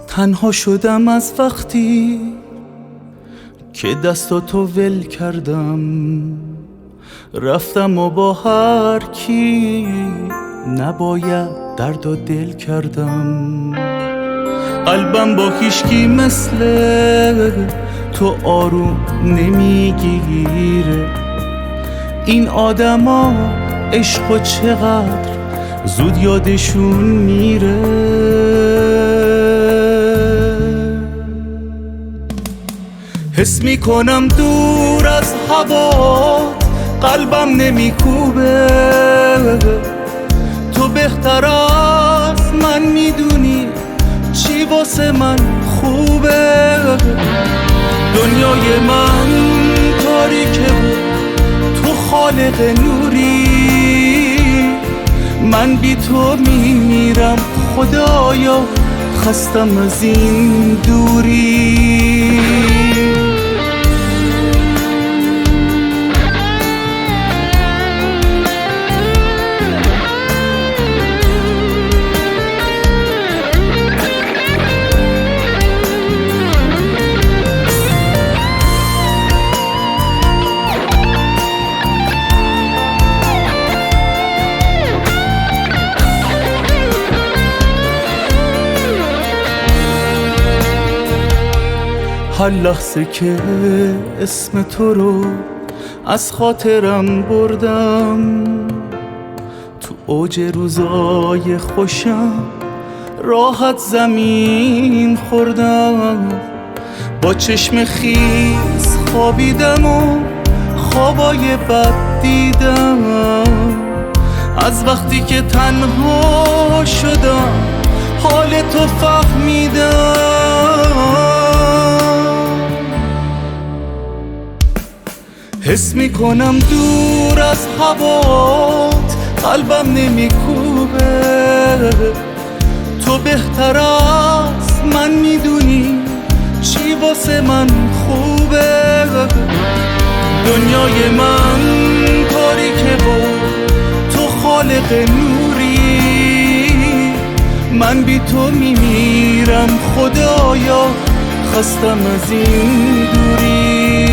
تنها شدم از وقتی که دستاتو ول کردم، رفتم و با هر کی نباید درد و دل کردم. قلبم با هیچکی مثل تو آروم نمیگیره. این آدما عشقو چقدر زود یادشون میره. حس میکنم دور از هوا قلبم نمیکوبه. تو بهتر از من میدونی چی واسه من خوبه. دنیای من تاریکه بود تو خالق نوری. من بی تو میمیرم خدایا، خستم از این دوری. هر لحظه که اسم تو رو از خاطرم بردم، تو اوج روزای خوشم راحت زمین خوردم. با چشم خیس خوابیدم و خوابای بد دیدم. از وقتی که تنها شدم حال تو فهمیدم. حس میکنم دور از هوات قلبم نمیکوبه. تو بهتر از من میدونی چی واسه من خوبه. دنیای من تاریکه و تو خالق نوری. من بی تو میمیرم خدایا، خستم از این دوری.